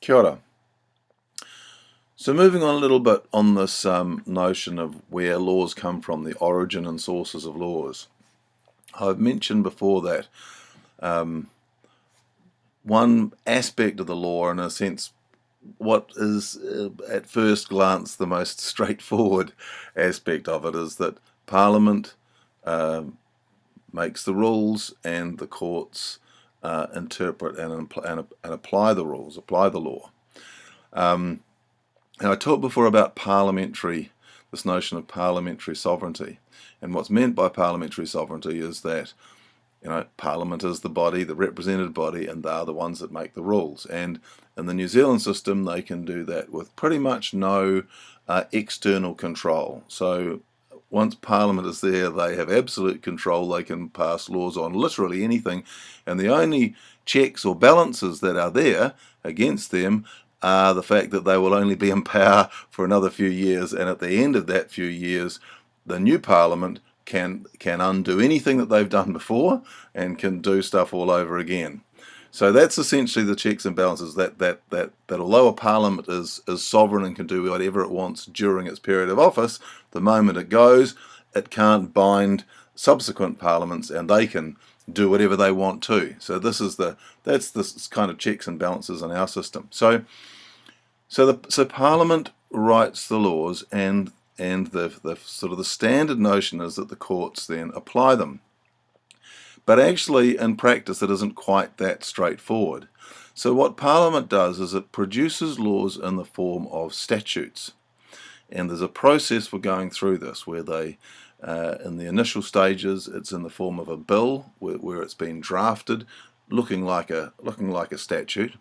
Kia ora. So moving on a little bit on this notion of where laws come from, the origin and sources of laws. I've mentioned before that one aspect of the law, in a sense, what is at first glance the most straightforward aspect of it, is that Parliament makes the rules and the courts interpret and apply the rules, apply the law. Now, I talked before about this notion of parliamentary sovereignty. And what's meant by parliamentary sovereignty is that, Parliament is the body, the represented body, and they are the ones that make the rules. And in the New Zealand system, they can do that with pretty much no external control. So once Parliament is there, they have absolute control. They can pass laws on literally anything. And the only checks or balances that are there against them are the fact that they will only be in power for another few years, and at the end of that few years, the new Parliament can undo anything that they've done before and can do stuff all over again. So that's essentially the checks and balances, that although a Parliament is sovereign and can do whatever it wants during its period of office, the moment it goes, it can't bind subsequent parliaments, and they can do whatever they want to. So that's the kind of checks and balances in our system. So Parliament writes the laws, and the sort of the standard notion is that the courts then apply them. But actually, in practice, it isn't quite that straightforward. So what Parliament does is it produces laws in the form of statutes. And there's a process for going through this, where they in the initial stages, it's in the form of a bill where it's been drafted, looking like a statute,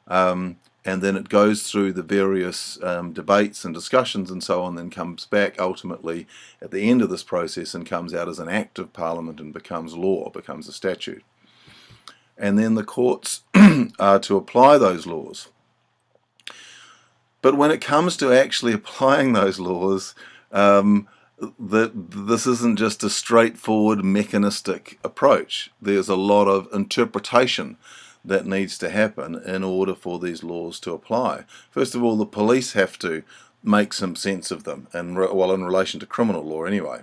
and then it goes through the various debates and discussions and so on, then comes back ultimately at the end of this process and comes out as an act of Parliament and becomes law, becomes a statute. And then the courts are to apply those laws. But when it comes to actually applying those laws, this isn't just a straightforward mechanistic approach. There's a lot of interpretation that needs to happen in order for these laws to apply. First of all, the police have to make some sense of them, and in relation to criminal law anyway.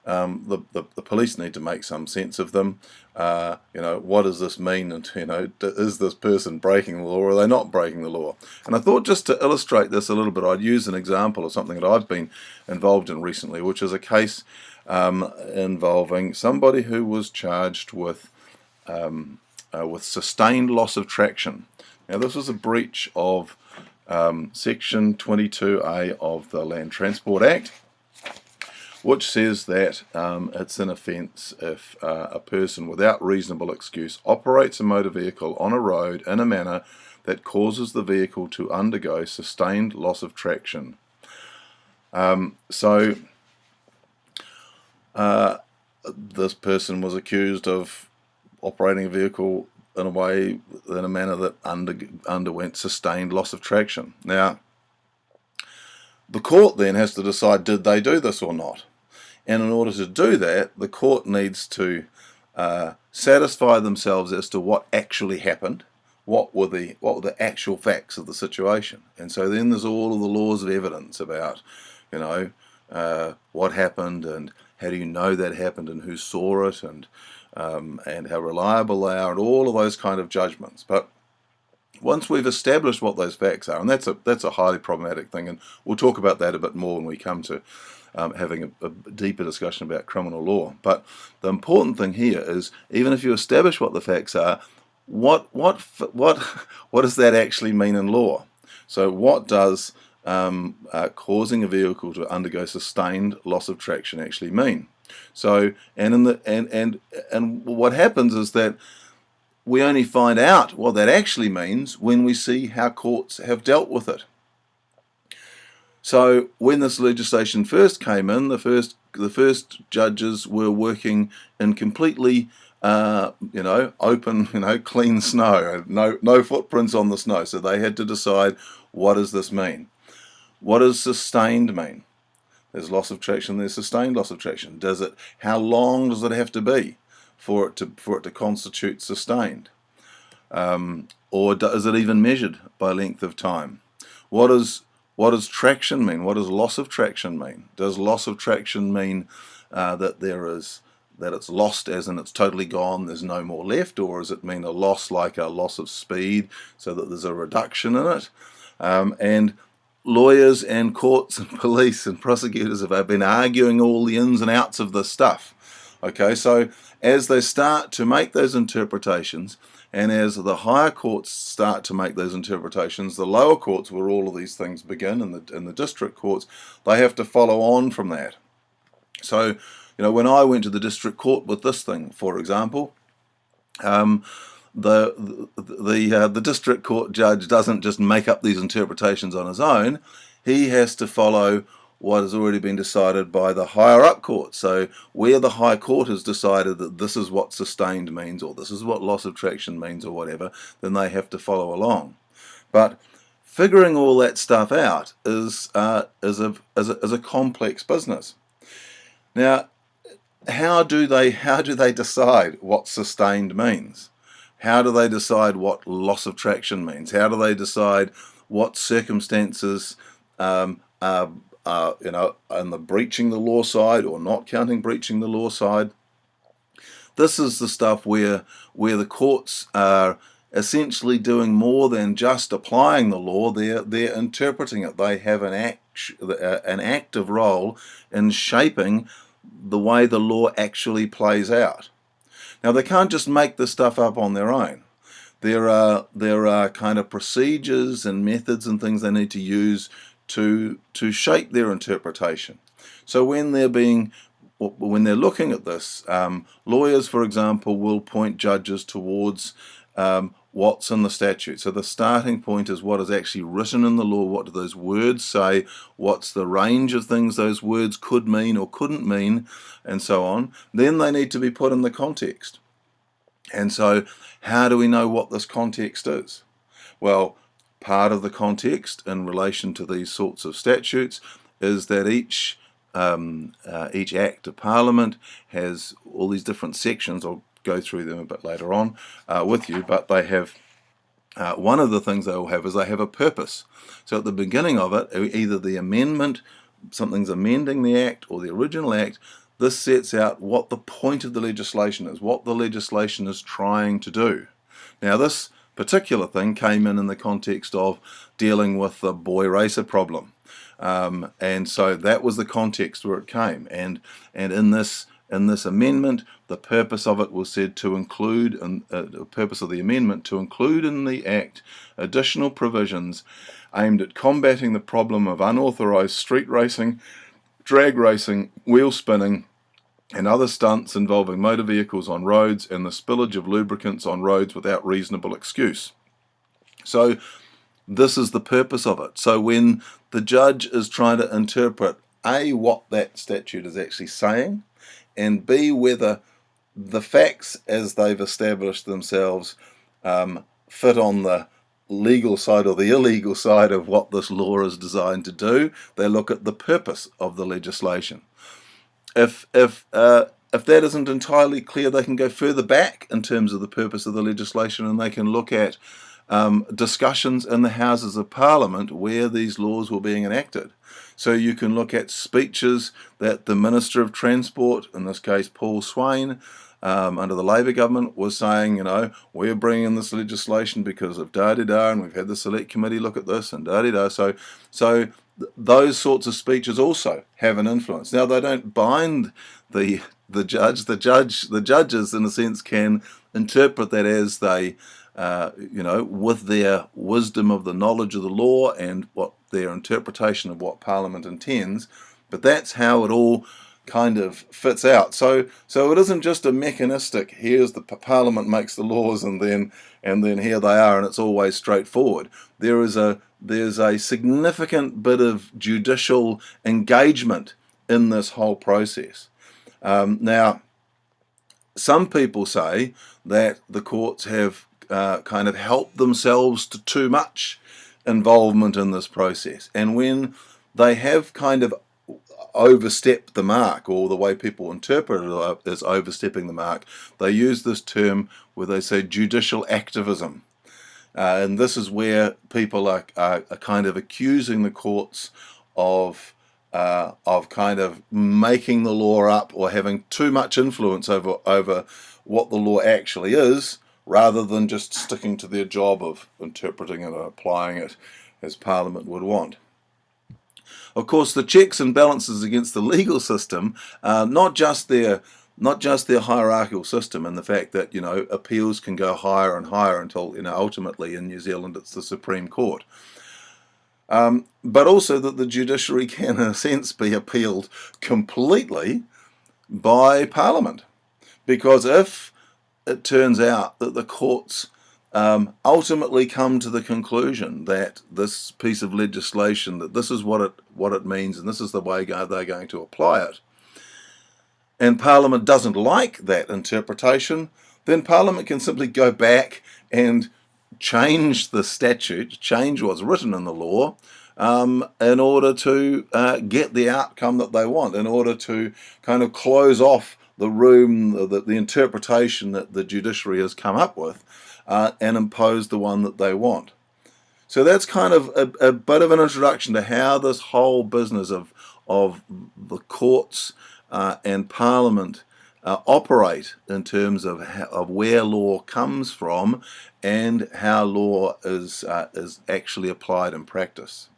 The police need to make some sense of them. What does this mean? And is this person breaking the law, or are they not breaking the law? And I thought, just to illustrate this a little bit, I'd use an example of something that I've been involved in recently, which is a case involving somebody who was charged with sustained loss of traction. Now, this was a breach of Section 22A of the Land Transport Act, which says that it's an offence if a person without reasonable excuse operates a motor vehicle on a road in a manner that causes the vehicle to undergo sustained loss of traction. So this person was accused of operating a vehicle in a manner that underwent sustained loss of traction. Now, the court then has to decide, did they do this or not? And in order to do that, the court needs to satisfy themselves as to what actually happened, what were the actual facts of the situation. And so then there's all of the laws of evidence about, what happened, and how do you know that happened, and who saw it, and how reliable they are, and all of those kind of judgments. But once we've established what those facts are, and that's a highly problematic thing, and we'll talk about that a bit more when we come to having a deeper discussion about criminal law. But the important thing here is, even if you establish what the facts are, what does that actually mean in law? So what does causing a vehicle to undergo sustained loss of traction actually mean? So, and what happens is that we only find out what that actually means when we see how courts have dealt with it. So when this legislation first came in, the first judges were working in completely open, clean snow, no footprints on the snow. So they had to decide, what does this mean? What does sustained mean? There's loss of traction, there's sustained loss of traction. How long does it have to be for it to constitute sustained? Or is it even measured by length of time? What does traction mean? What does loss of traction mean? Does loss of traction mean that it's lost as in it's totally gone, there's no more left, or does it mean a loss like a loss of speed, so that there's a reduction in it? And lawyers and courts and police and prosecutors have been arguing all the ins and outs of this stuff. Okay, so as they start to make those interpretations, and as the higher courts start to make those interpretations, the lower courts, where all of these things begin, in the district courts, they have to follow on from that. So, when I went to the district court with this thing, for example, the district court judge doesn't just make up these interpretations on his own. He has to follow what has already been decided by the higher up court. So where the high court has decided that this is what sustained means, or this is what loss of traction means, or whatever, then they have to follow along. But figuring all that stuff out is a complex business. Now, how do they decide what sustained means? How do they decide what loss of traction means? How do they decide what circumstances are on the breaching the law side or not counting breaching the law side? This is the stuff where the courts are essentially doing more than just applying the law. They're interpreting it. They have an active role in shaping the way the law actually plays out. Now, they can't just make this stuff up on their own. There are kind of procedures and methods and things they need to use to shape their interpretation. So when they're looking at this, lawyers, for example, will point judges towards what's in the statute. So the starting point is what is actually written in the law. What do those words say? What's the range of things those words could mean or couldn't mean, and so on. Then they need to be put in the context. And so how do we know what this context is? Well, part of the context in relation to these sorts of statutes is that each Act of Parliament has all these different sections. I'll go through them a bit later on with you, but they have one of the things they will have is they have a purpose. So at the beginning of it, either the amendment, something's amending the Act, or the original Act, this sets out what the point of the legislation is, what the legislation is trying to do. Now, this particular thing came in the context of dealing with the boy racer problem. And so that was the context where it came. And in this amendment, the purpose of it was said to include, the purpose of the amendment to include in the Act additional provisions aimed at combating the problem of unauthorised street racing, drag racing, wheel spinning, and other stunts involving motor vehicles on roads, and the spillage of lubricants on roads without reasonable excuse. So this is the purpose of it. So when the judge is trying to interpret A, what that statute is actually saying, and B, whether the facts as they've established themselves fit on the legal side or the illegal side of what this law is designed to do, they look at the purpose of the legislation. If that isn't entirely clear, they can go further back in terms of the purpose of the legislation, and they can look at discussions in the Houses of Parliament where these laws were being enacted. So you can look at speeches that the Minister of Transport, in this case Paul Swain, under the Labour government, was saying, we're bringing in this legislation because of da-da-da, and we've had the Select Committee look at this, and da-da-da. So those sorts of speeches also have an influence. Now, they don't bind the judge. The judges, in a sense, can interpret that as they, with their wisdom of the knowledge of the law and what their interpretation of what Parliament intends. But that's how it all kind of fits out. So it isn't just a mechanistic, here's the Parliament makes the laws and then here they are, and it's always straightforward. There's a significant bit of judicial engagement in this whole process. Now, some people say that the courts have kind of helped themselves to too much involvement in this process, and when they have kind of overstep the mark, or the way people interpret it as overstepping the mark, they use this term where they say judicial activism. And this is where people are kind of accusing the courts of kind of making the law up, or having too much influence over what the law actually is, rather than just sticking to their job of interpreting it and applying it as Parliament would want. Of course, the checks and balances against the legal system, not just their hierarchical system, and the fact that, you know, appeals can go higher and higher until, you know, ultimately in New Zealand it's the Supreme Court. But also that the judiciary can, in a sense, be appealed completely by Parliament. Because if it turns out that the courts ultimately come to the conclusion that this piece of legislation, that this is what it means and this is the way they're going to apply it, and Parliament doesn't like that interpretation, then Parliament can simply go back and change the statute, change what's written in the law, in order to get the outcome that they want, in order to kind of close off the room, the interpretation that the judiciary has come up with, and impose the one that they want. So that's kind of a bit of an introduction to how this whole business of the courts and Parliament operate in terms of where law comes from and how law is actually applied in practice.